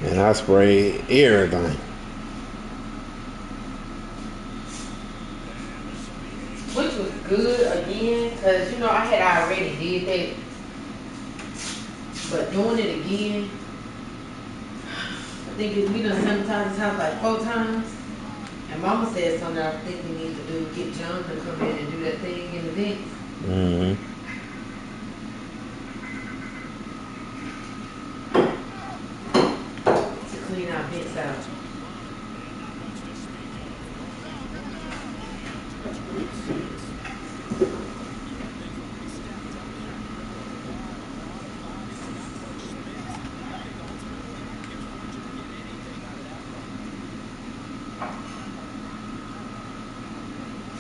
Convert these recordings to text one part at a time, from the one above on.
And I sprayed everything. Which was good again, because you know I had already did that. But doing it again, I think we done sanitized this house like 4 times. And Mama said something I think we need to do, get John to come in and do that thing in the vents. Mm-hmm. To clean our vents out.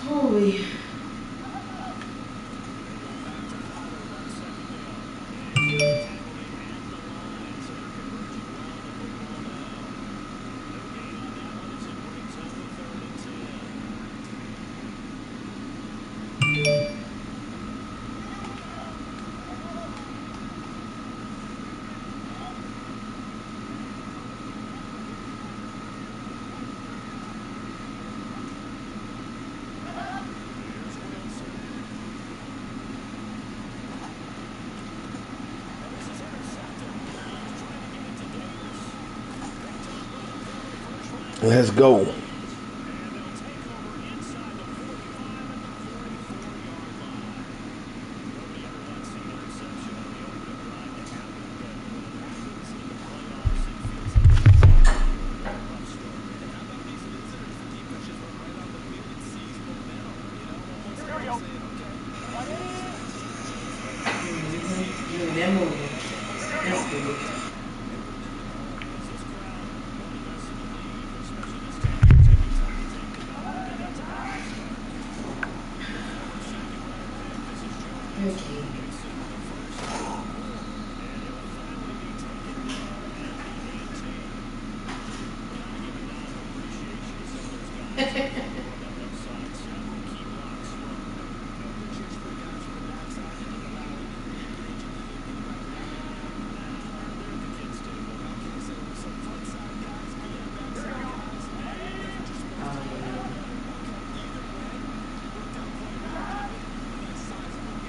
Holy. Let's go. Mm-hmm. That movie. That's good. Okay.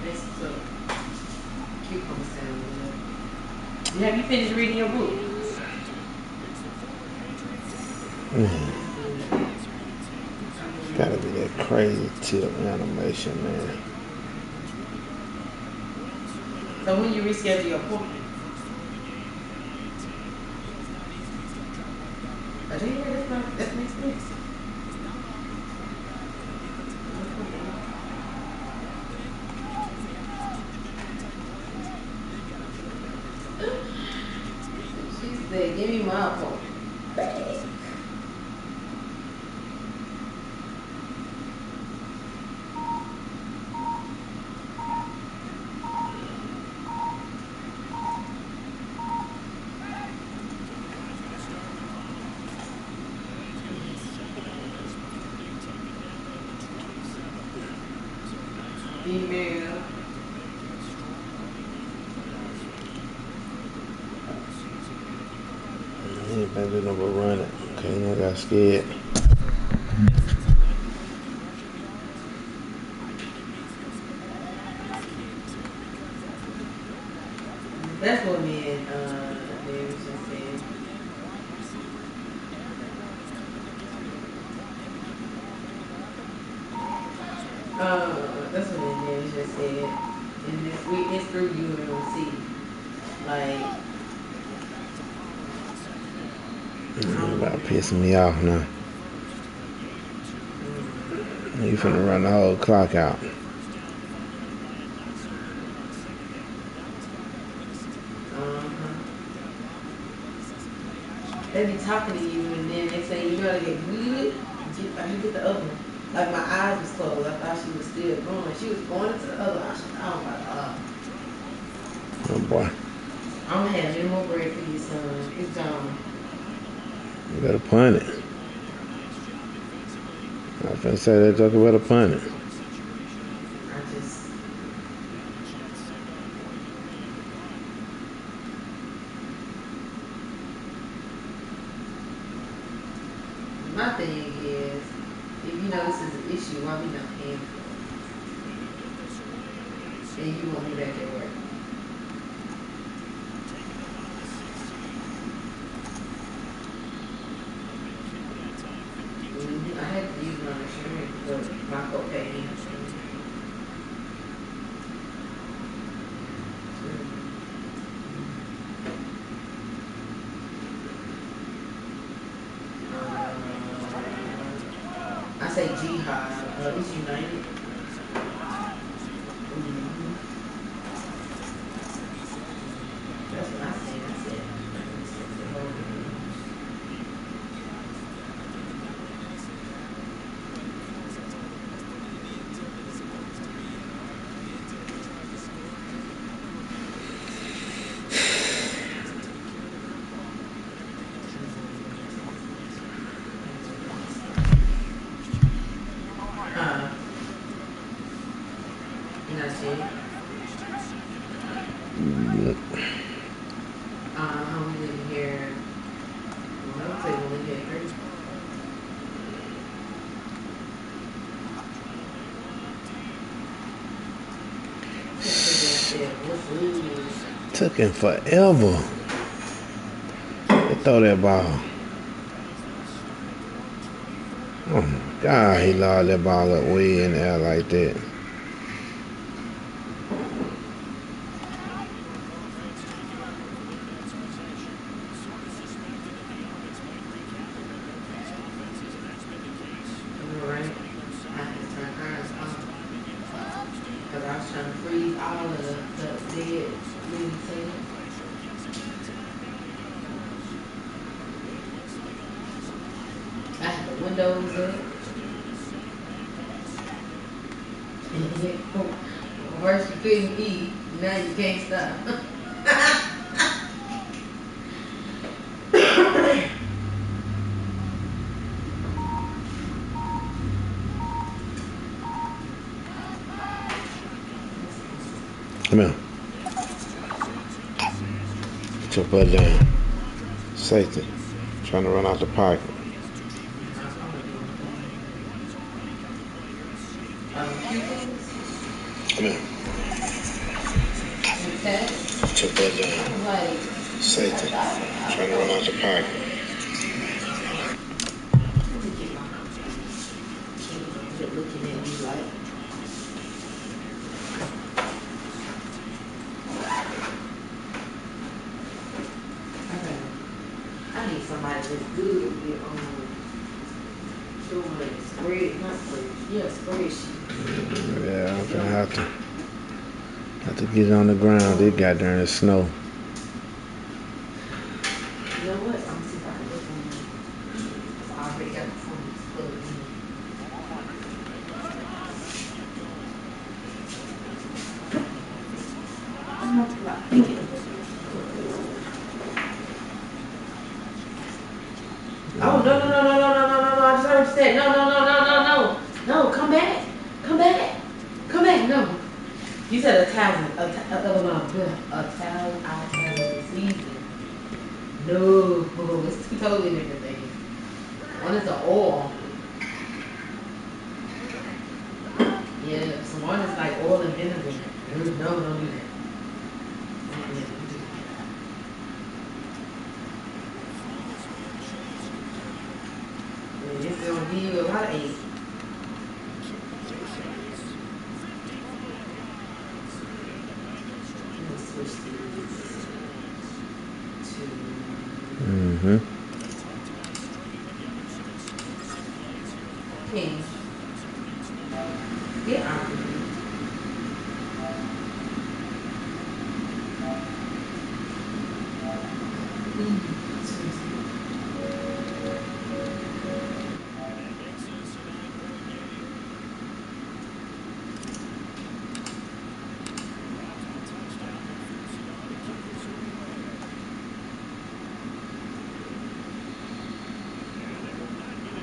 This is a cucumber sandwich. Have you finished reading your book? Gotta be that crazy tip animation, man. So when you reschedule your appointment? I think that's next week. She said, give me my appointment back. Email. Anybody know but run it. Okay, I got scared. That's what me and Dave was just saying. That's what me and Dave was just said. And this week, it's through UNOC. Like, You about pissing me off now. You finna run the whole clock out. they be talking to you, and then they say you gotta get good. You get the other one. Like my eyes was closed. I thought she was still going. She was going into the other eye. Oh my god. Oh boy. I'm gonna have no more bread for you, son. It's gone. You better punt it. I was finna say that joker better punt it. I just. My thing is, if you know this is an issue, why we not paying for it? And you want me back at work. I had to use my insurance, but my copay. I say jihad, it's United. That's what I said. And that's it. How we live here. Well, I would say we live here 30. Took him forever to throw that ball. Oh my God, he lobbed that ball up way in the air like that. Because I was trying to freeze all of the dead living things. I had the windows up. First you couldn't eat, now you can't stop. Come here. Put your butt down. Safety. Trying to run out the pocket. Come here. Put your butt down. Safety. Trying to run out the pocket. Looking at me like. I need somebody that's good with doing like spread, not spread, yeah, spreadsheet. Yeah, I'm gonna have to get it on the ground. It got during the snow. You know what? I'm gonna see if I can look on it. I already got the phone plugged in. Oh, no, I just heard you say, no, come back, no. You said Italian season. No, it's two totally different things. One is the oil. Yeah, so one is like oil and vinegar. No, don't do that. It's gonna give you a lot of aid. Switch these to King. Yeah.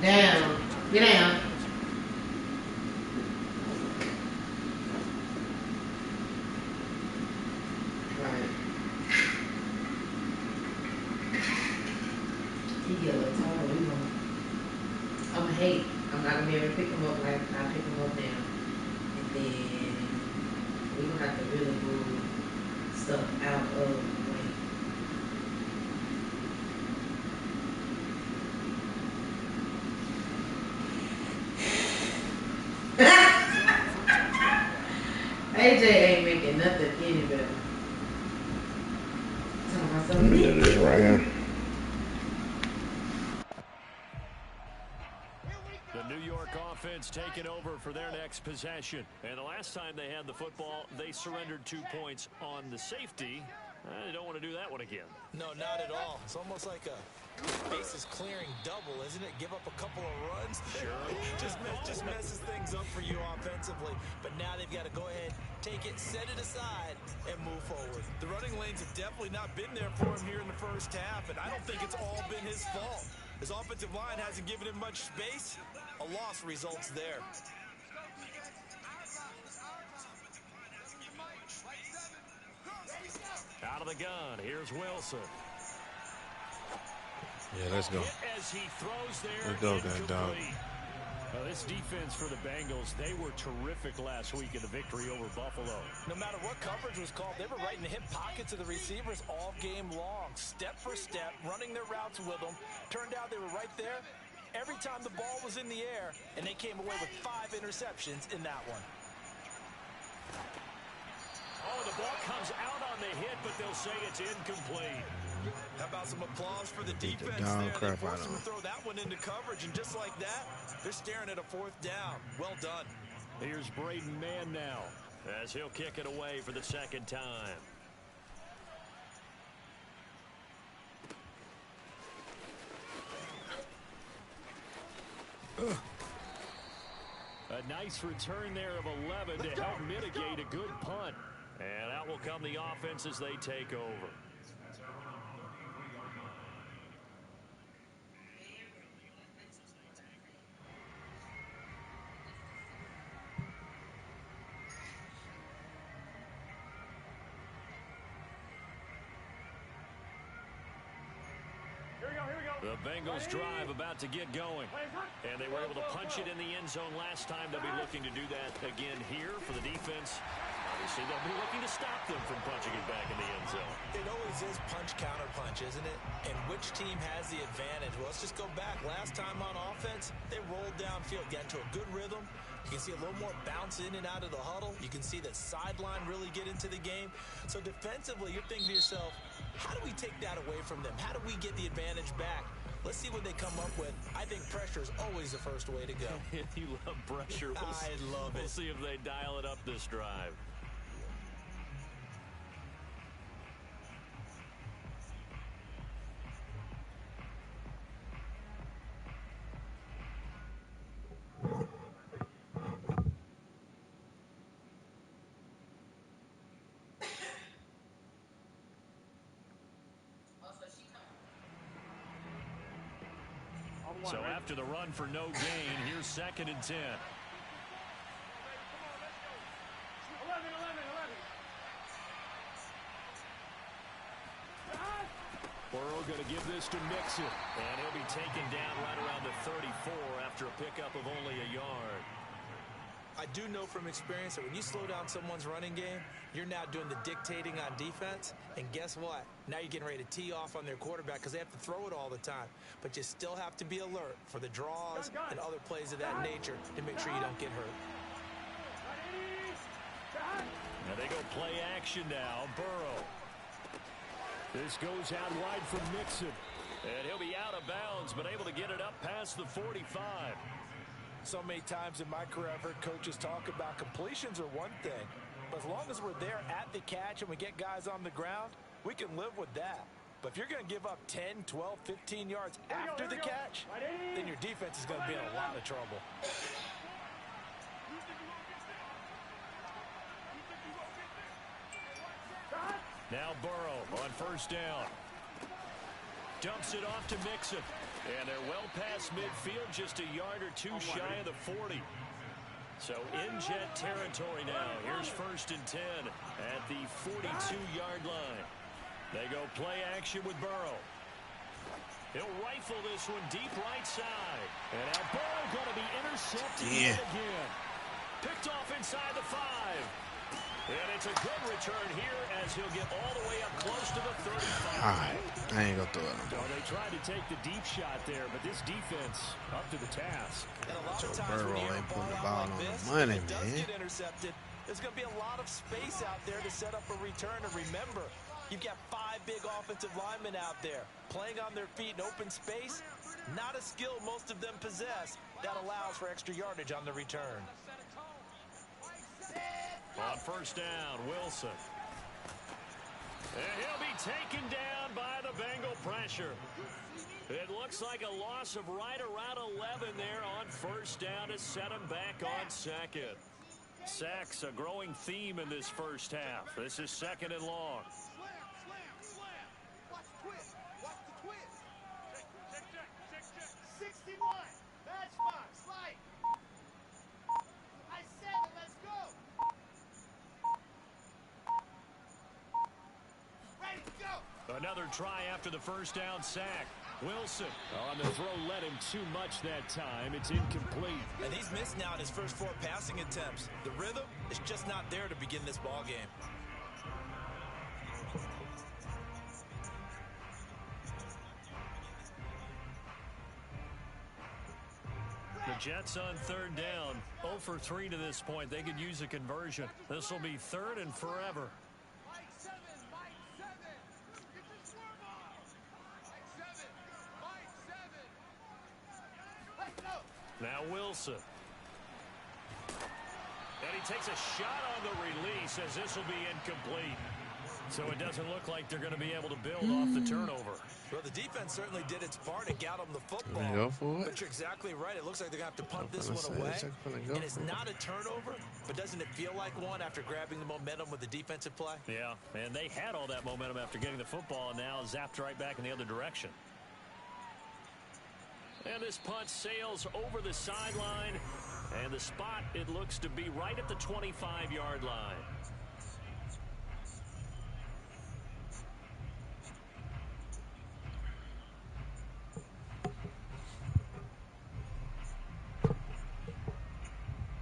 Down. Get down. Right. He get a little tired. I'm hate. I'm not gonna be able to pick them up like I pick them up now. And then we're gonna have to really move stuff out of the way. AJ ain't making nothing any better. Let me do this right here. The New York offense taking over for their next possession. And the last time they had the football, they surrendered 2 points on the safety. They don't want to do that one again. No, not at all. It's almost like a bases clearing double, isn't it? Give up a couple of runs. Sure. just messes things up for you offensively. But now they've got to go ahead, take it, set it aside, and move forward. The running lanes have definitely not been there for him here in the first half, and I don't think it's all been his fault. His offensive line hasn't given him much space. A loss results there. Out of the gun, here's Wilson. Yeah, let's go. As he throws there, let's go, that dog. This defense for the Bengals, they were terrific last week in the victory over Buffalo. No matter what coverage was called, they were right in the hip pockets of the receivers all game long, step for step, running their routes with them. Turned out they were right there every time the ball was in the air, and they came away with 5 interceptions in that one. Oh, the ball comes out on the hit, but they'll say it's incomplete. How about some applause for the defense the there? They forced them to throw that one into coverage, and just like that, they're staring at a 4th down. Well done. Here's Braden Mann now, as he'll kick it away for the second time. A nice return there of 11 to help mitigate a good punt. And out will come the offense as they take over. The Bengals drive about to get going. And they were able to punch it in the end zone last time. They'll be looking to do that again here for the defense. Obviously, they'll be looking to stop them from punching it back in the end zone. It always is punch, counter punch, isn't it? And which team has the advantage? Well, let's just go back. Last time on offense, they rolled downfield, got into a good rhythm. You can see a little more bounce in and out of the huddle. You can see the sideline really get into the game. So defensively, you're thinking to yourself, how do we take that away from them? How do we get the advantage back? Let's see what they come up with. I think pressure is always the first way to go. You love pressure. I love it. We'll see if they dial it up this drive. So after the run for no gain, here's 2nd and 10. Burrow going to give this to Mixon. And he'll be taken down right around the 34 after a pickup of only a yard. I do know from experience that when you slow down someone's running game, you're now doing the dictating on defense. And guess what? Now you're getting ready to tee off on their quarterback because they have to throw it all the time. But you still have to be alert for the draws and other plays of that nature to make sure you don't get hurt. Now they go play action now. Burrow. This goes out wide for Mixon. And he'll be out of bounds, but able to get it up past the 45. So many times in my career, I've heard coaches talk about completions are one thing. But as long as we're there at the catch and we get guys on the ground, we can live with that. But if you're going to give up 10, 12, 15 yards after the catch, then your defense is going to be in a lot of trouble. Now Burrow on 1st down. Dumps it off to Mixon. And they're well past midfield, just a yard or two shy of the 40. So in jet territory now. Here's 1st and 10 at the 42-yard line. They go play action with Burrow. He'll rifle this one deep right side. And now Burrow going to be intercepted again. Picked off inside the 5. And it's a good return here as he'll get all the way up close to the 35. All right. I ain't going to throw it no more. Well, they tried to take the deep shot there, but this defense up to the task. And a lot Joe of times Burrow when you ain't hear a putting the ball ball out like on this, the money, if it does man. get intercepted, there's going to be a lot of space out there to set up a return. And remember, you've got 5 big offensive linemen out there playing on their feet in open space. Not a skill most of them possess that allows for extra yardage on the return. On first down, Wilson. And he'll be taken down by the Bengal pressure. It looks like a loss of right around 11 there on first down to set him back on second. Sacks a growing theme in this first half. This is second and long. Watch the twist. Watch the twist. Check. 61. Match box. Light. I 7. Let's go. Ready to go. Another try after the first down sack. Wilson on the throw led him too much that time. It's incomplete. And he's missed now in his first 4 passing attempts. The rhythm is just not there to begin this ball game. The Jets on third down. 0 for 3 to this point. They could use a conversion. This will be third and forever. Mike 7. Mike 7. Get your swerve on. Mike 7. Mike 7. Let's go. Now Wilson. And he takes a shot on the release as this will be incomplete. So it doesn't look like they're going to be able to build off the turnover. Well, the defense certainly did its part and got them the football. They go for it? But you're exactly right. It looks like they're going to have to punt this one away. And it's not a turnover, but doesn't it feel like one after grabbing the momentum with the defensive play? Yeah, and they had all that momentum after getting the football and now zapped right back in the other direction. And this punt sails over the sideline. And the spot, it looks to be right at the 25-yard line.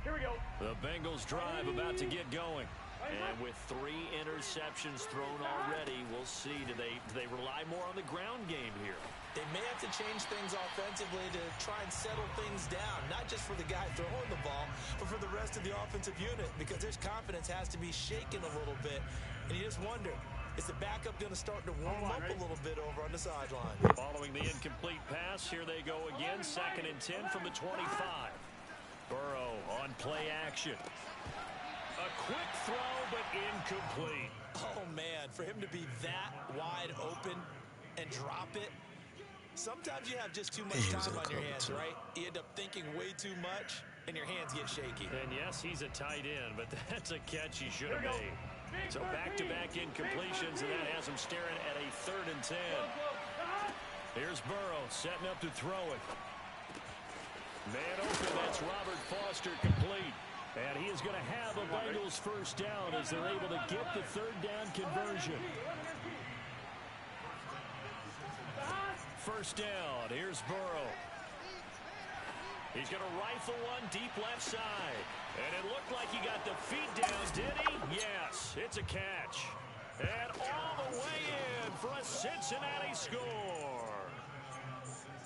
Here we go. The Bengals drive about to get going. And with 3 interceptions thrown already, we'll see. Do they rely more on the ground game here? They may have to change things offensively to try and settle things down, not just for the guy throwing the ball, but for the rest of the offensive unit, because their confidence has to be shaken a little bit. And you just wonder, is the backup going to start to warm up a little bit over on the sideline? Following the incomplete pass, here they go again, 2nd and 10 from the 25. Burrow on play action. A quick throw, but incomplete. Oh, man, for him to be that wide open and drop it, sometimes you have just too much time on your hands, right? You end up thinking way too much, and your hands get shaky. And yes, he's a tight end, but that's a catch he should have made. So back-to-back incompletions, and that has him staring at a 3rd and 10. Here's Burrow setting up to throw it. Man open, that's Robert Foster complete. And he is going to have a Bengals first down as they're able to get the 3rd down conversion. First down, here's Burrow. He's going to rifle one deep left side. And it looked like he got the feet down, did he? Yes, it's a catch. And all the way in for a Cincinnati score.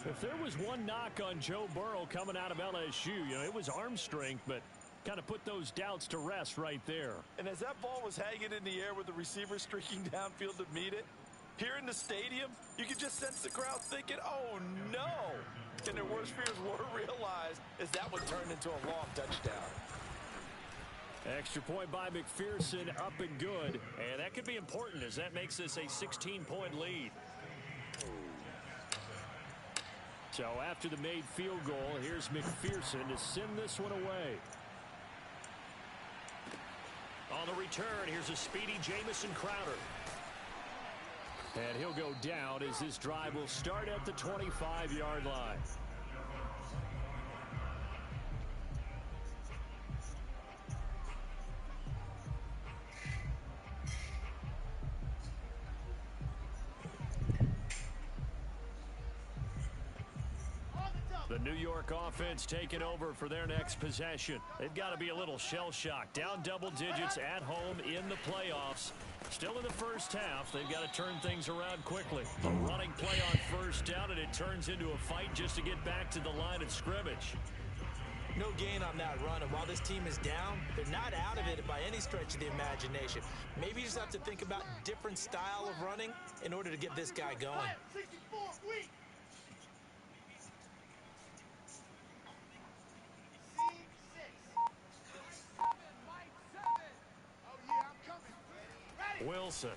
If there was one knock on Joe Burrow coming out of LSU, it was arm strength, but kind of put those doubts to rest right there. And as that ball was hanging in the air with the receiver streaking downfield to meet it, here in the stadium, you could just sense the crowd thinking, oh, no. And their worst fears were realized as that one turned into a long touchdown. Extra point by McPherson, up and good. And that could be important as that makes this a 16-point lead. So after the made field goal, here's McPherson to send this one away. On the return, here's a speedy Jamison Crowder. And he'll go down as this drive will start at the 25-yard line. The New York offense taking over for their next possession. They've got to be a little shell-shocked. Down double digits at home in the playoffs. Still in the first half. They've got to turn things around quickly. A running play on first down, and it turns into a fight just to get back to the line of scrimmage. No gain on that run, and while this team is down, they're not out of it by any stretch of the imagination. Maybe you just have to think about different style of running in order to get this guy going. 64, weak. Scene 6. Mike 7. Oh, yeah, I'm coming. Ready? Wilson.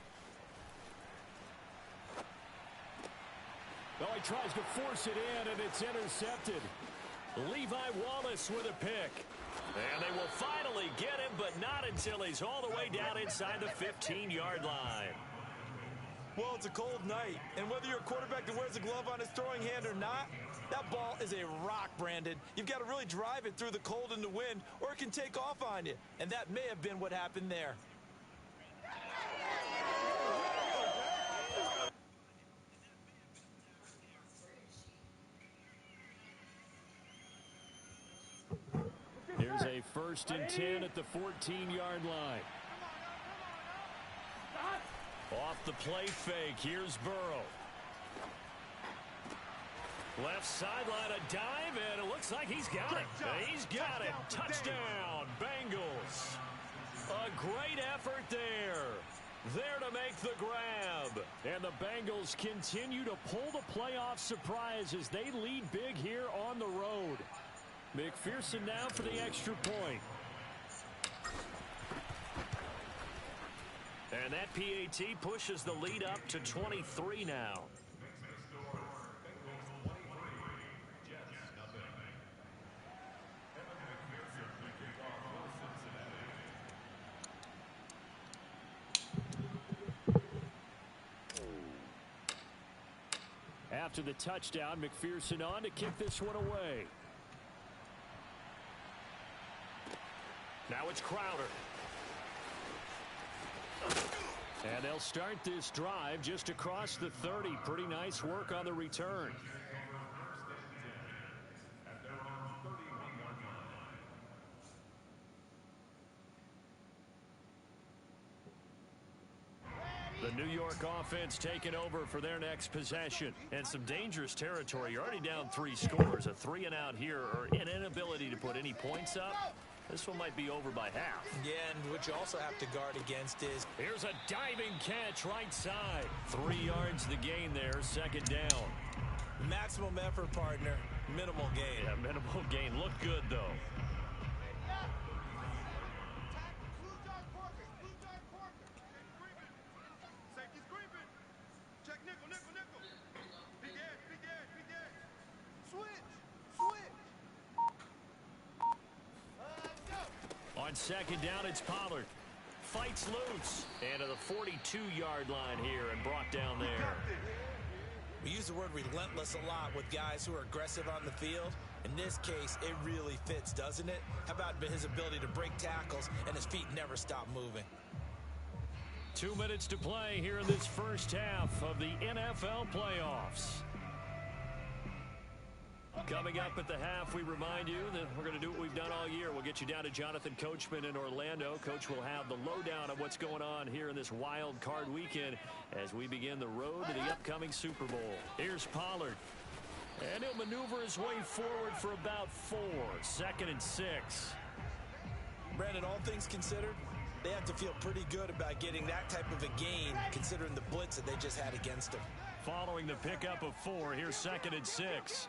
Oh, he tries to force it in, and it's intercepted. Levi Wallace with a pick. And they will finally get him, but not until he's all the way down inside the 15-yard line. Well, it's a cold night, and whether you're a quarterback that wears a glove on his throwing hand or not, that ball is a rock, Brandon. You've got to really drive it through the cold and the wind, or it can take off on you. And that may have been what happened there. Here's a 1st and 10 at the 14-yard line. Off the play fake, here's Burrow. Left sideline, a dive, and it looks like he's got it. He's got it. Touchdown, Bengals. A great effort there. There to make the grab. And the Bengals continue to pull the playoff surprise as they lead big here on the road. McPherson now for the extra point. And that PAT pushes the lead up to 23 now. After the touchdown, McPherson on to kick this one away. Now it's Crowder. And they'll start this drive just across the 30. Pretty nice work on the return. The New York offense taking over for their next possession. And some dangerous territory. You're already down 3 scores. A 3-and-out here, or an inability to put any points up. This one might be over by half. Yeah, and what you also have to guard against is... Here's a diving catch right side. 3 yards the gain there, 2nd down. Maximum effort, partner. Minimal gain. Yeah, minimal gain. Looked good, though. Safety's creeping. Check nickel, nickel, nickel. Big edge, big edge, big edge. Switch, switch. On 2nd down, it's Pollard. Fights loose. And to the 42-yard line here and brought down there. We use the word relentless a lot with guys who are aggressive on the field. In this case, it really fits, doesn't it? How about his ability to break tackles and his feet never stop moving? 2 minutes to play here in this first half of the NFL playoffs. Coming up at the half, we remind you that we're going to do what we've done all year. We'll get you down to Jonathan Coachman in Orlando. Coach will have the lowdown of what's going on here in this wild card weekend as we begin the road to the upcoming Super Bowl. Here's Pollard. And he'll maneuver his way forward for about 4. 2nd and 6. Brandon, all things considered, they have to feel pretty good about getting that type of a gain considering the blitz that they just had against them. Following the pickup of 4, here's 2nd and 6.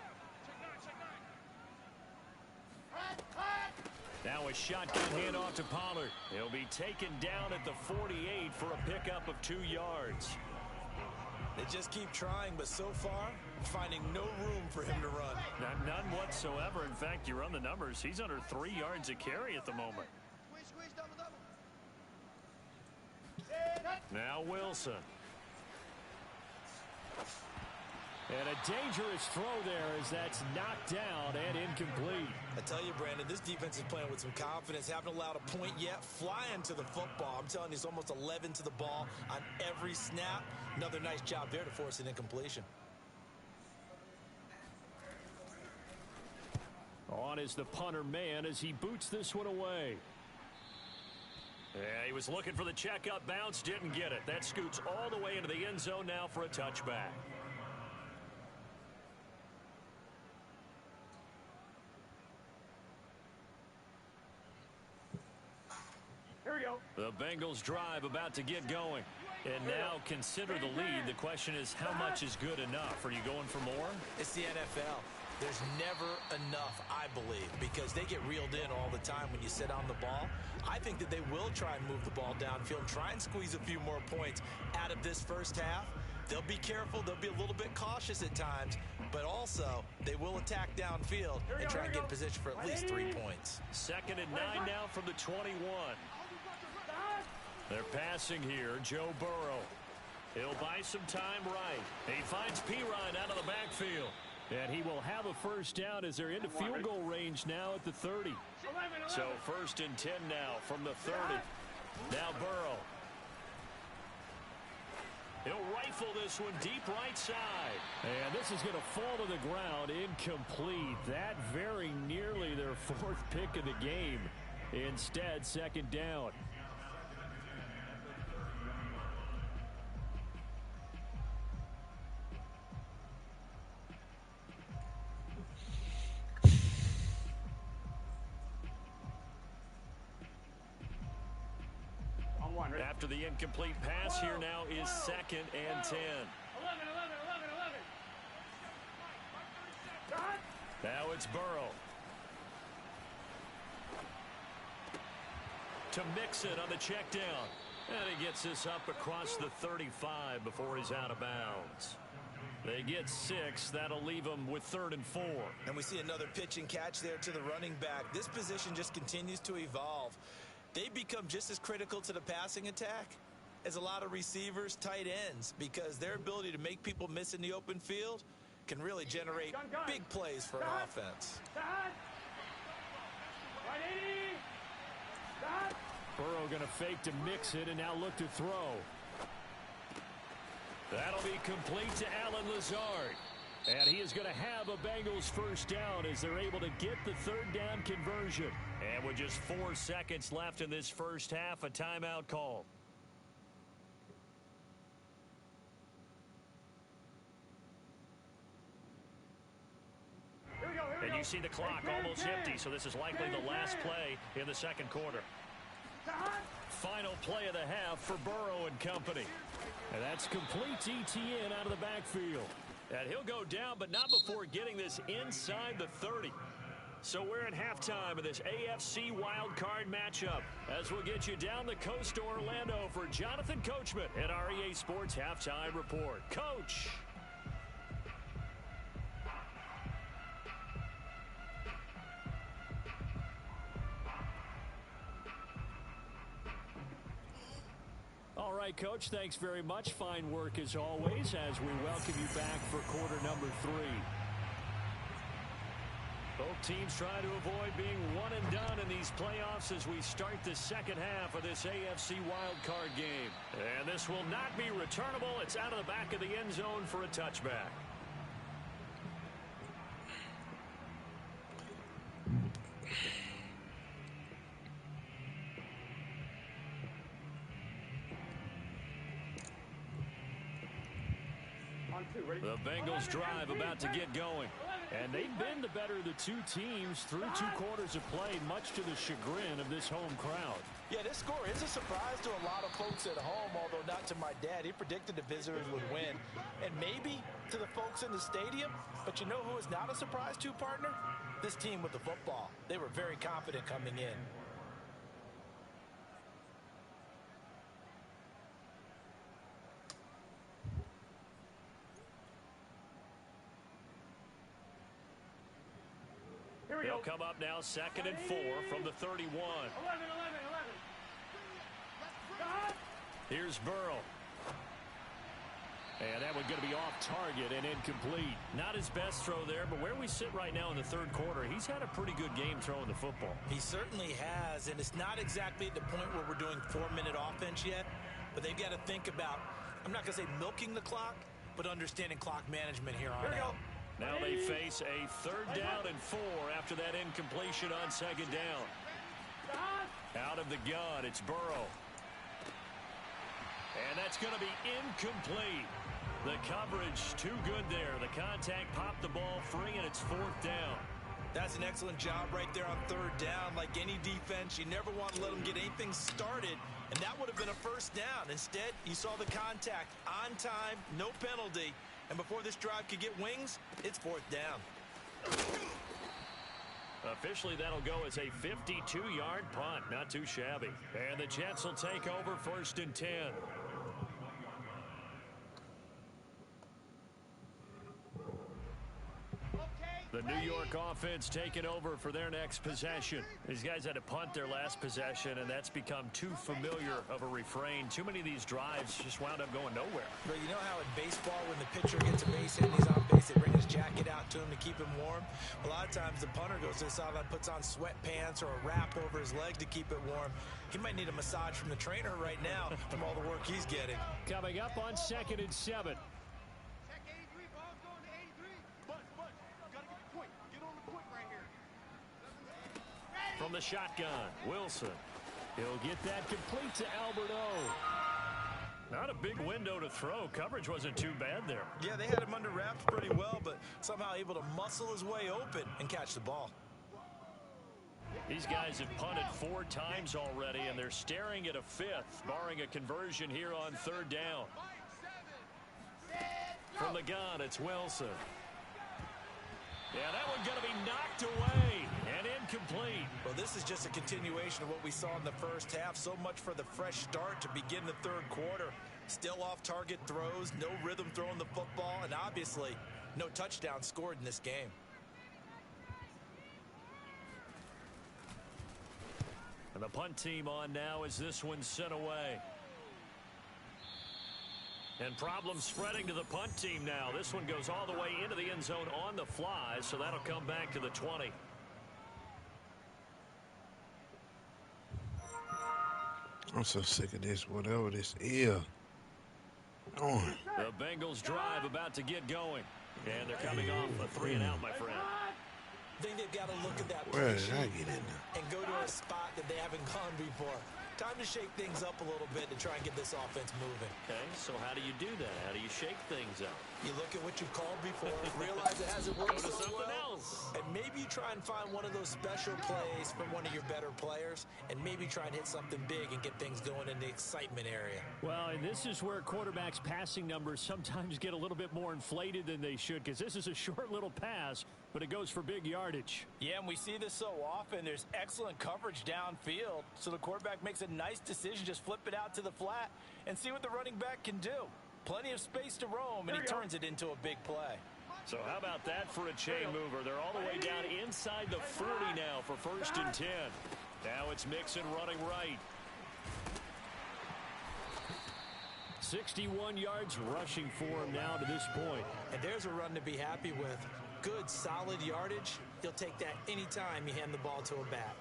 Now a shotgun handoff to Pollard. He'll be taken down at the 48 for a pickup of 2 yards. They just keep trying, but so far, finding no room for him to run. None whatsoever. In fact, you run the numbers. He's under 3 yards a carry at the moment. Squish, double, double. Now Wilson. And a dangerous throw there as that's knocked down and incomplete. I tell you, Brandon, this defense is playing with some confidence. Haven't allowed a point yet. Flying to the football. I'm telling you, it's almost 11 to the ball on every snap. Another nice job there to force an incompletion. On is the punter man as he boots this one away. Yeah, he was looking for the checkup bounce, didn't get it. That scoots all the way into the end zone now for a touchback. Here we go. The Bengals drive about to get going. And now consider the lead. The question is, how much is good enough? Are you going for more? It's the NFL. There's never enough, I believe, because they get reeled in all the time when you sit on the ball. I think that they will try and move the ball downfield, try and squeeze a few more points out of this first half. They'll be careful. They'll be a little bit cautious at times, but also they will attack downfield and try and get in position for at least 3 points. 2nd and 9 now from the 21. They're passing here, Joe Burrow. He'll buy some time right. He finds Pirine out of the backfield. And he will have a first down as they're into field goal range now at the 30. So 1st and 10 now from the 30. Now Burrow. He'll rifle this one deep right side. And this is going to fall to the ground incomplete. That very nearly their 4th pick of the game. Instead, 2nd down. After the incomplete pass, here now is 2nd and 10. 11. Now it's Burrow. To Mixon on the check down. And he gets this up across the 35 before he's out of bounds. They get 6. That'll leave them with 3rd and 4. And we see another pitch and catch there to the running back. This position just continues to evolve. They become just as critical to the passing attack as a lot of receivers, tight ends, because their ability to make people miss in the open field can really generate big plays for an offense. Burrow going to fake to mix it and now look to throw. That'll be complete to Allen Lazard. And he is going to have a Bengals first down as they're able to get the 3rd down conversion. And with just 4 seconds left in this first half, a timeout call. And you see the clock almost empty, so this is likely the last play in the 2nd quarter. Final play of the half for Burrow and company. And that's complete to ETN out of the backfield. And he'll go down, but not before getting this inside the 30. So we're at halftime of this AFC wildcard matchup as we'll get you down the coast to Orlando for Jonathan Coachman at our EA Sports Halftime Report. Coach. All right, Coach, thanks very much. Fine work as always as we welcome you back for quarter number 3. Both teams try to avoid being one and done in these playoffs as we start the 2nd half of this AFC wildcard game. And this will not be returnable. It's out of the back of the end zone for a touchback. The Bengals drive about to get going. And they've been the better of the 2 teams through 2 quarters of play, much to the chagrin of this home crowd. Yeah, this score is a surprise to a lot of folks at home, although not to my dad. He predicted the visitors would win. And maybe to the folks in the stadium. But you know who is not a surprise to, partner? This team with the football. They were very confident coming in. He'll come up now 2nd and 4 from the 31. 11. Here's Burrow. And that one going to be off target and incomplete. Not his best throw there, but where we sit right now in the 3rd quarter, he's had a pretty good game throwing the football. He certainly has, and it's not exactly at the point where we're doing 4-minute offense yet, but they've got to think about, I'm not going to say milking the clock, but understanding clock management here on out. Now they face a 3rd down and 4 after that incompletion on 2nd down. Out of the gun, it's Burrow. And that's going to be incomplete. The coverage too good there. The contact popped the ball free, and it's 4th down. That's an excellent job right there on 3rd down. Like any defense, you never want to let them get anything started, and that would have been a 1st down. Instead, you saw the contact on time, no penalty, and before this drive could get wings, it's 4th down. Officially, that'll go as a 52-yard punt. Not too shabby. And the Jets will take over 1st and 10. The New York offense taking over for their next possession. These guys had to punt their last possession, and that's become too familiar of a refrain. Too many of these drives just wound up going nowhere. But you know how in baseball, when the pitcher gets a base hit and he's on base, they bring his jacket out to him to keep him warm? A lot of times the punter goes to the sideline, puts on sweatpants or a wrap over his leg to keep it warm. He might need a massage from the trainer right now from all the work he's getting. Coming up on 2nd and 7. Check 83, ball's going to 83. But, you gotta get the point. Get on the point right here. Ready. From the shotgun, Wilson. He'll get that complete to Albert O. Not a big window to throw. Coverage wasn't too bad there. Yeah, they had him under wraps pretty well, but somehow able to muscle his way open and catch the ball. These guys have punted 4 times already, and they're staring at a 5th, barring a conversion here on 3rd down. From the gun, it's Wilson. Yeah, that one's going to be knocked away and incomplete. Well, this is just a continuation of what we saw in the first half. So much for the fresh start to begin the 3rd quarter. Still off-target throws, no rhythm throwing the football, and obviously no touchdown scored in this game. And the punt team on now as this one's sent away. And problems spreading to the punt team now. This one goes all the way into the end zone on the fly, so that'll come back to the 20. I'm so sick of this, whatever this is. On. The Bengals drive about to get going. And they're coming off a 3-and-out, my friend. I think they've got to look at that Where did play I sheet get in there? and go to a spot that they haven't gone before. Time to shake things up a little bit to try and get this offense moving. Okay, so how do you do that? How do you shake things up? You look at what you've called before, realize it hasn't worked Go to so something well, else. and maybe you try and find one of those special plays from one of your better players, and maybe try and hit something big and get things going in the excitement area. Well, and this is where quarterbacks' passing numbers sometimes get a little bit more inflated than they should, because this is a short little pass, but it goes for big yardage. Yeah, and we see this so often. There's excellent coverage downfield, so the quarterback makes a nice decision, just flip it out to the flat and see what the running back can do. Plenty of space to roam, and he turns it into a big play. So how about that for a chain mover? They're all the way down inside the 40 now for 1st and 10. Now it's Mixon running right. 61 yards rushing for him now to this point. And there's a run to be happy with. Good, solid yardage. You'll take that anytime you hand the ball to a back.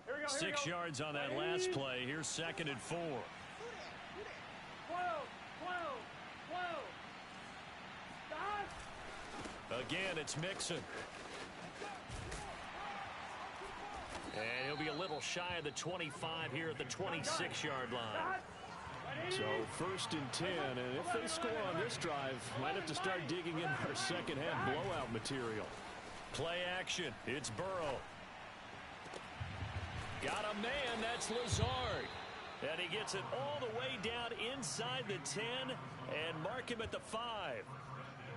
Here we go, 6 yards on that last play. Here's 2nd and 4. 12. Stop. Again, it's Mixon. And he'll be a little shy of the 25 here at the 26-yard line. So 1st and 10, and if they score on this drive, might have to start digging in our second half blowout material. Play action. It's Burrow. Got a man. That's Lazard. And he gets it all the way down inside the 10 and mark him at the 5.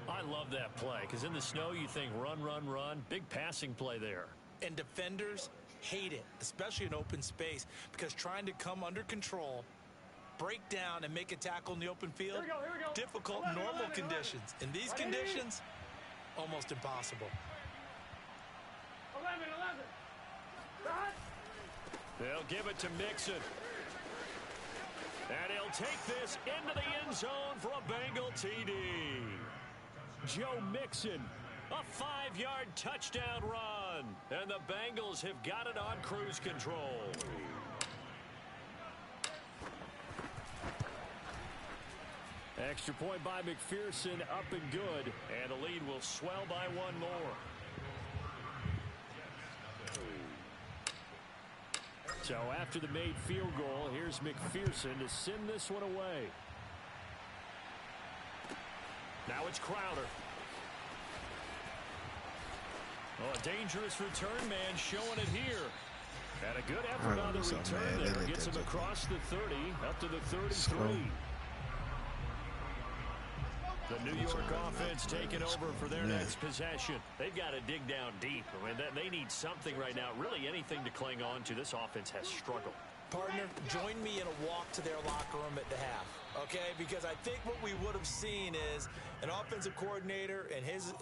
I love that play because in the snow you think run, run, run. Big passing play there. And defenders hate it, especially in open space, because trying to come under control, break down, and make a tackle in the open field, Here we go. difficult in normal conditions. In these conditions, almost impossible. 11. Stop. They'll give it to Mixon. And he'll take this into the end zone for a Bengal TD. Joe Mixon, a 5-yard touchdown run. And the Bengals have got it on cruise control. Extra point by McPherson, up and good, and the lead will swell by one more. So after the made field goal, here's McPherson to send this one away. Now it's Crowder. Oh, a dangerous return man showing it here. And a good effort on the return there. Gets him across the 30, up to the 33. The New York offense taking over for their next possession. They've got to dig down deep. I mean, they need something right now, really anything to cling on to. This offense has struggled. Partner, join me in a walk to their locker room at the half, okay? Because I think what we would have seen is an offensive coordinator and his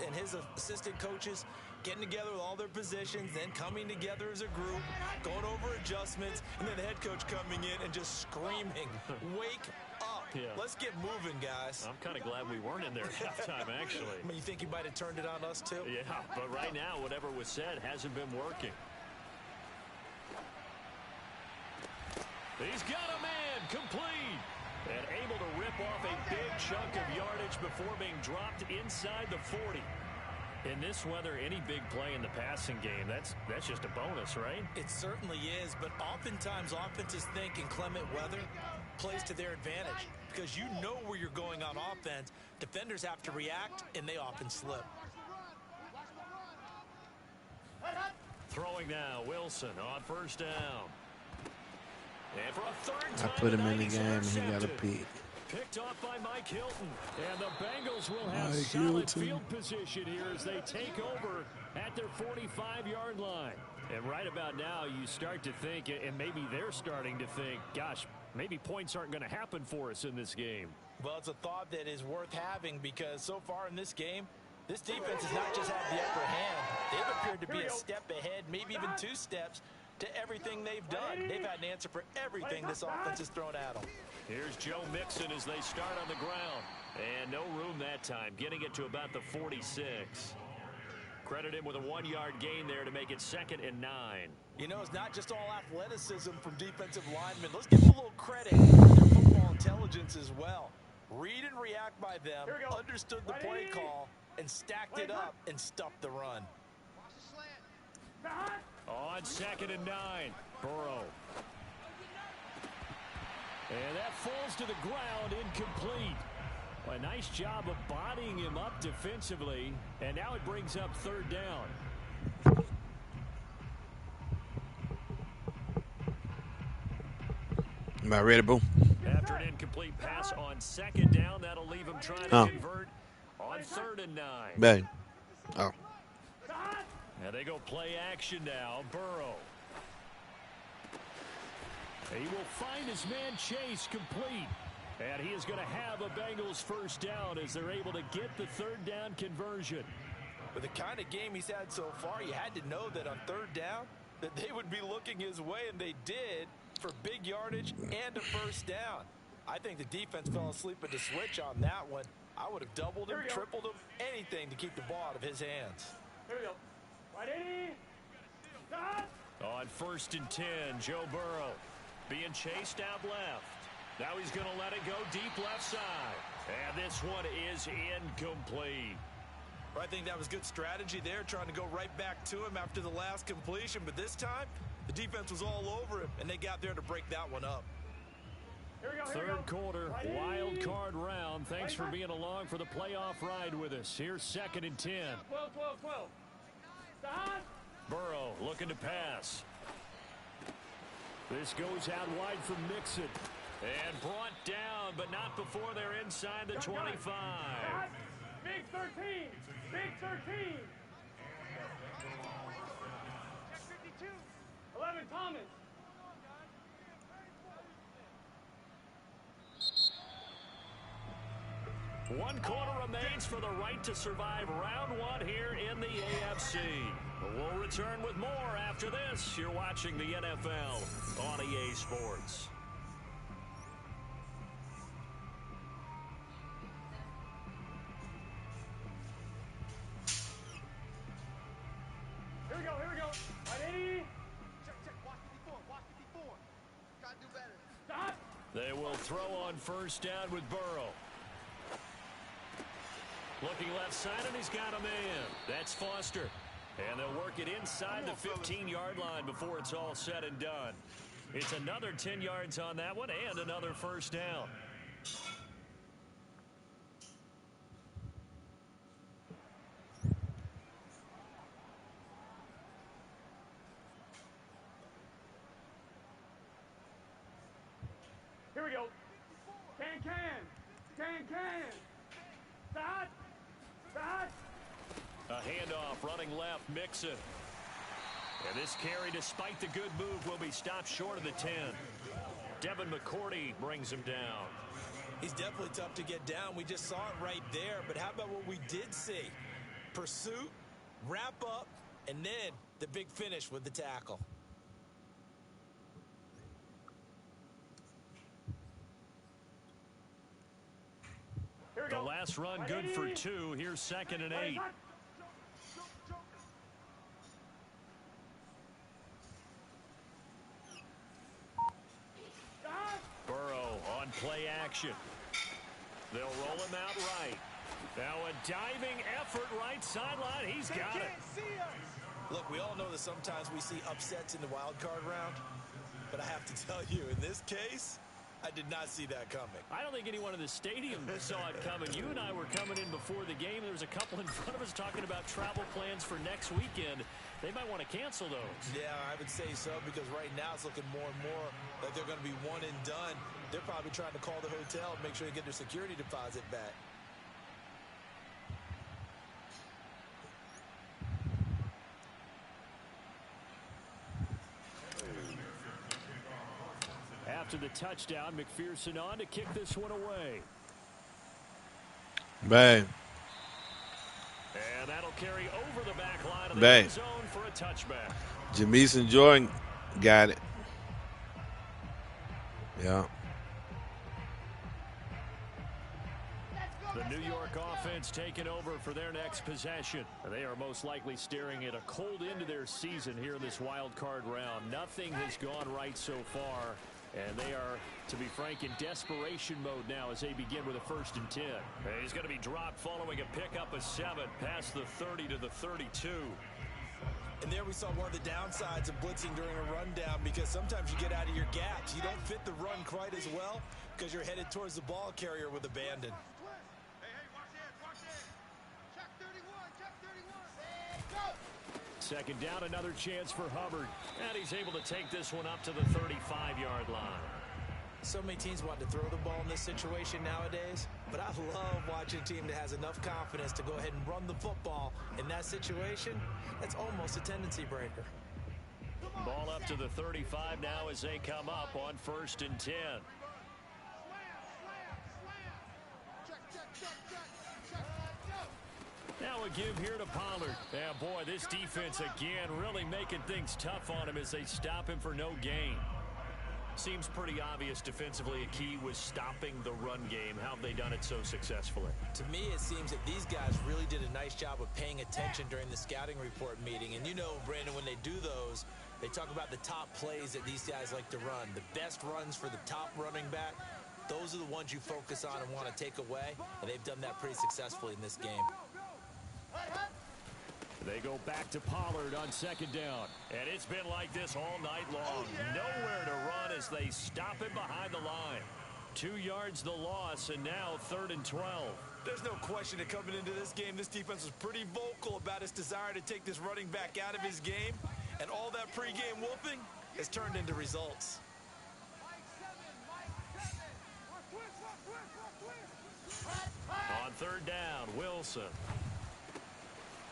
assistant coaches getting together with all their positions, then coming together as a group, going over adjustments, and then the head coach coming in and just screaming, wake up. Yeah. Let's get moving, guys. I'm kind of glad we weren't in there at halftime, actually. I mean, you think he might have turned it on us, too? Yeah, but right now, whatever was said hasn't been working. He's got a man complete and able to rip off a big chunk of yardage before being dropped inside the 40. In this weather, any big play in the passing game, that's just a bonus, right? It certainly is, but oftentimes offenses think inclement weather plays to their advantage because you know where you're going on offense. Defenders have to react, and they often slip. Throwing now, Wilson on first down. And for a third time I put him in the game and he got a peek. Picked off by Mike Hilton. And the Bengals will have solid field position here as they take over at their 45-yard line. And right about now, you start to think, and maybe they're starting to think, gosh, maybe points aren't going to happen for us in this game. Well, it's a thought that is worth having because so far in this game, this defense has not just had the upper hand. They've appeared to be a step ahead, maybe even 2 steps, to everything they've done. They've had an answer for everything this offense has thrown at them. Here's Joe Mixon as they start on the ground. And no room that time, getting it to about the 46. Credit him with a 1-yard gain there to make it 2nd and 9. You know, it's not just all athleticism from defensive linemen. Let's give them a little credit for their football intelligence as well. Read and react by them, understood the play call, and stacked it up and stuffed the run. On 2nd and 9, Burrow. And that falls to the ground, incomplete. A nice job of bodying him up defensively, and now it brings up 3rd down. About ready, boo? After an incomplete pass on 2nd down, that'll leave him trying to convert on 3rd and 9. Bang. Oh. And they go play action now. Burrow. He will find his man Chase complete. And he is going to have a Bengals 1st down as they're able to get the 3rd down conversion. With the kind of game he's had so far, you had to know that on 3rd down that they would be looking his way, and they did for big yardage and a 1st down. I think the defense fell asleep at the switch on that one. I would have doubled him, tripled him, anything to keep the ball out of his hands. Here we go. Ready? Stop! On 1st and 10, Joe Burrow being chased out left. Now he's going to let it go deep left side. And this one is incomplete. I think that was good strategy there, trying to go right back to him after the last completion. But this time, the defense was all over him, and they got there to break that one up. Here we go, 3rd quarter, wild card round. Thanks for being along for the playoff ride with us. Here's 2nd and 10. 12. Stop! Burrow looking to pass. This goes out wide from Mixon. And brought down, but not before they're inside the 25. Big 13! Big 13! Check 52. 11, Thomas. One quarter remains for the right to survive round 1 here in the AFC. We'll return with more after this. You're watching the NFL on EA Sports. Here we go. Ready? Check. Watch 54. Gotta do better. Stop! They will throw on 1st down with Burrow. Looking left side, and he's got a man. That's Foster. And they'll work it inside the 15-yard line before it's all said and done. It's another 10 yards on that one and another first down. Here we go. Can. Start. A handoff running left, Mixon. And this carry, despite the good move, will be stopped short of the 10. Devin McCourty brings him down. He's definitely tough to get down. We just saw it right there. But how about what we did see? Pursuit, wrap up, and then the big finish with the tackle. The last run good for 2. Here's 2nd and 8. Burrow on play action. They'll roll him out right. Now a diving effort right sideline. He's got it. Look, we all know that sometimes we see upsets in the wild card round. But I have to tell you, in this case, I did not see that coming. I don't think anyone in the stadium saw it coming. You and I were coming in before the game. There was a couple in front of us talking about travel plans for next weekend. They might want to cancel those. Yeah, I would say so, because right now it's looking more and more like they're going to be one and done. They're probably trying to call the hotel and make sure they get their security deposit back. After the touchdown, McPherson on to kick this one away. Bang. And that'll carry over the back line of the Bang. end zone for a touchback. Jamison Jordan got it. Yeah. The New York offense taking over for their next possession. They are most likely staring at a cold end to their season here in this wild card round. Nothing has gone right so far. And they are, to be frank, in desperation mode now as they begin with a 1st and 10. He's going to be dropped following a pickup of 7 past the 30 to the 32. And there we saw one of the downsides of blitzing during a rundown, because sometimes you get out of your gaps. You don't fit the run quite as well because you're headed towards the ball carrier with abandon. Watch it. Check 31. Second down, another chance for Hubbard. And he's able to take this one up to the 35-yard line. So many teams want to throw the ball in this situation nowadays, but I love watching a team that has enough confidence to go ahead and run the football. In that situation, that's almost a tendency breaker. Ball up to the 35 now as they come up on 1st and 10. Now a give here to Pollard. Yeah, boy, this defense again really making things tough on him as they stop him for no gain. Seems pretty obvious defensively a key was stopping the run game. How have they done it so successfully? To me, it seems that these guys really did a nice job of paying attention during the scouting report meeting. And you know, Brandon, when they do those, they talk about the top plays that these guys like to run. The best runs for the top running back, those are the ones you focus on and want to take away. And they've done that pretty successfully in this game. They go back to Pollard on 2nd down. And it's been like this all night long. Nowhere to run as they stop him behind the line. 2 yards the loss, and now 3rd and 12. There's no question that coming into this game, this defense was pretty vocal about its desire to take this running back out of his game. And all that pregame wolfing has turned into results. On 3rd down, Wilson.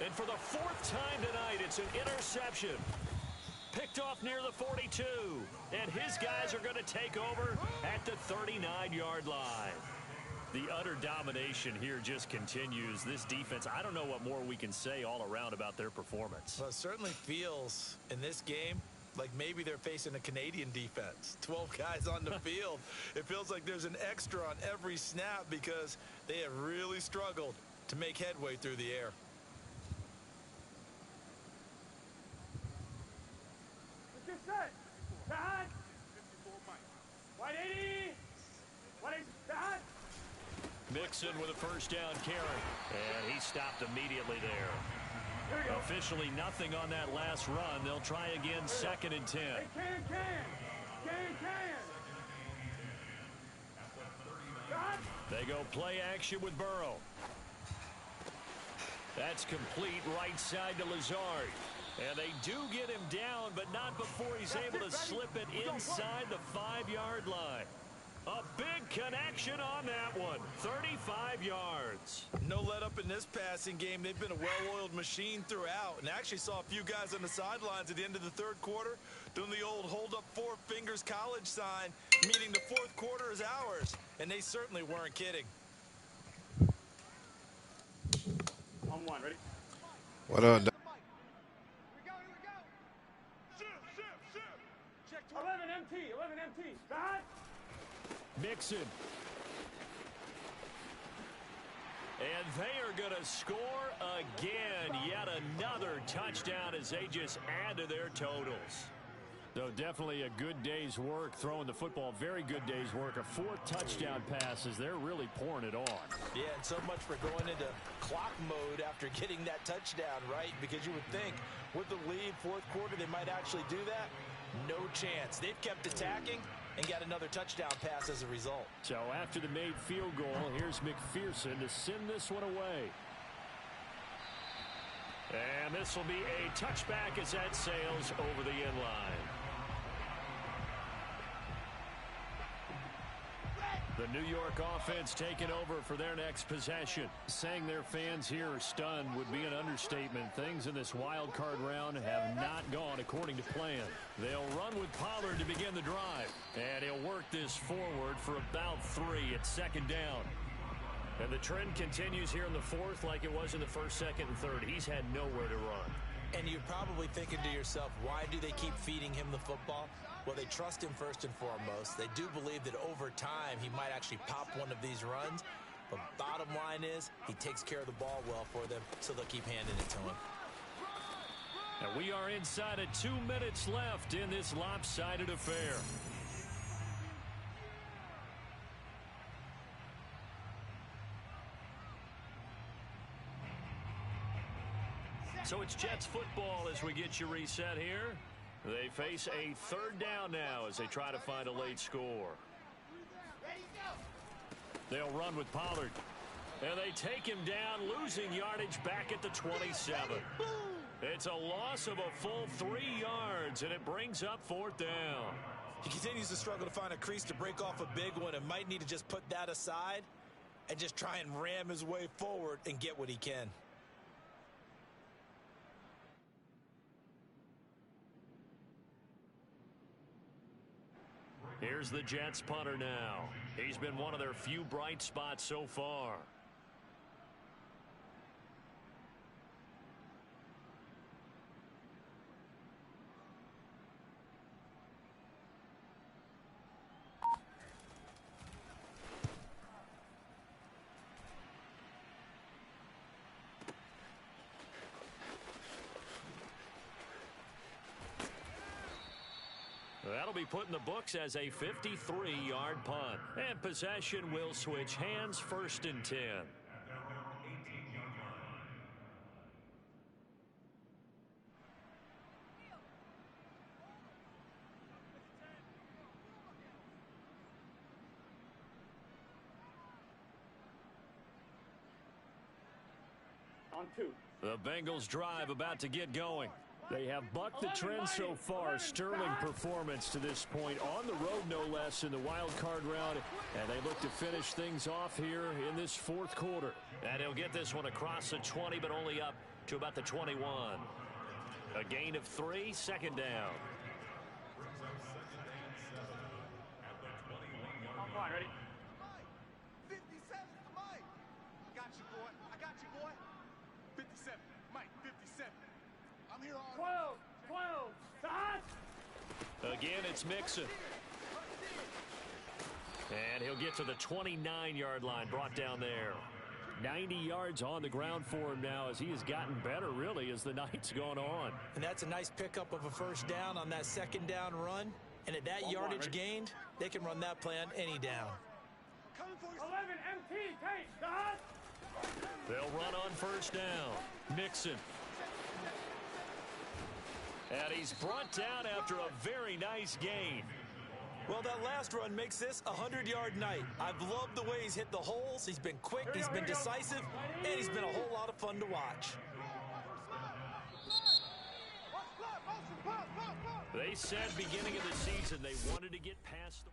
And for the 4th time tonight, it's an interception. Picked off near the 42. And his guys are going to take over at the 39-yard line. The utter domination here just continues. This defense, I don't know what more we can say all around about their performance. Well, it certainly feels in this game like maybe they're facing a Canadian defense. 12 guys on the field. It feels like there's an extra on every snap because they have really struggled to make headway through the air. Mixon with a first down carry. And he stopped immediately there. Officially nothing on that last run. They'll try again 2nd and 10. They go play action with Burrow. That's complete right side to Lazard. And they do get him down, but not before he's able to slip it inside the 5-yard line. A big connection on that one. 35 yards. No let up in this passing game. They've been a well-oiled machine throughout. And actually saw a few guys on the sidelines at the end of the 3rd quarter doing the old hold up 4 fingers college sign, meaning the 4th quarter is ours. And they certainly weren't kidding. On 1, ready? What up? Here we go. Shoot. Check 11 MT. God. Mixon. And they are going to score again. Yet another touchdown as they just add to their totals. So definitely a good day's work throwing the football. Very good day's work. A 4th touchdown passes. They're really pouring it on. Yeah, and so much for going into clock mode after getting that touchdown, right? Because you would think with the lead, 4th quarter, they might actually do that. No chance. They've kept attacking and got another touchdown pass as a result. So after the made field goal, here's McPherson to send this one away. And this will be a touchback as that sails over the end line. The New York offense taking over for their next possession. Saying their fans here are stunned would be an understatement. Things in this wild card round have not gone according to plan. They'll run with Pollard to begin the drive. And he'll work this forward for about 3 at 2nd down. And the trend continues here in the 4th like it was in the 1st, 2nd, and 3rd. He's had nowhere to run. And you're probably thinking to yourself, why do they keep feeding him the football? Well, they trust him first and foremost. They do believe that over time he might actually pop one of these runs. But bottom line is he takes care of the ball well for them, so they'll keep handing it to him. And we are inside of 2 minutes left in this lopsided affair. So it's Jets football as we get you reset here. They face a 3rd down now as they try to find a late score. They'll run with Pollard. And they take him down, losing yardage back at the 27. It's a loss of a full 3 yards, and it brings up 4th down. He continues to struggle to find a crease to break off a big one and might need to just put that aside and just try and ram his way forward and get what he can. Here's the Jets punter now. He's been one of their few bright spots so far. That'll be put in the books as a 53-yard punt. And possession will switch hands, 1st and 10. On 2. The Bengals drive about to get going. They have bucked the trend so far. Sterling performance to this point. On the road, no less, in the wild card round. And they look to finish things off here in this 4th quarter. And he'll get this one across the 20, but only up to about the 21. A gain of 3, 2nd down. On 1, ready? 57 to Mike. I got you, boy. 57. Mike, 57. I'm here all 12. Start. Again, it's Mixon. And he'll get to the 29-yard line, brought down there. 90 yards on the ground for him now as he has gotten better, really, as the night's gone on. And that's a nice pickup of a 1st down on that 2nd down run. And at that yardage gained, they can run that play on any down. Coming for you. 11 MT, Tate, God! They'll run on first down. Mixon. And he's brought down after a very nice gain. Well, that last run makes this a 100-yard night. I've loved the way he's hit the holes. He's been quick, he's been decisive, and he's been a whole lot of fun to watch. They said beginning of the season they wanted to get past the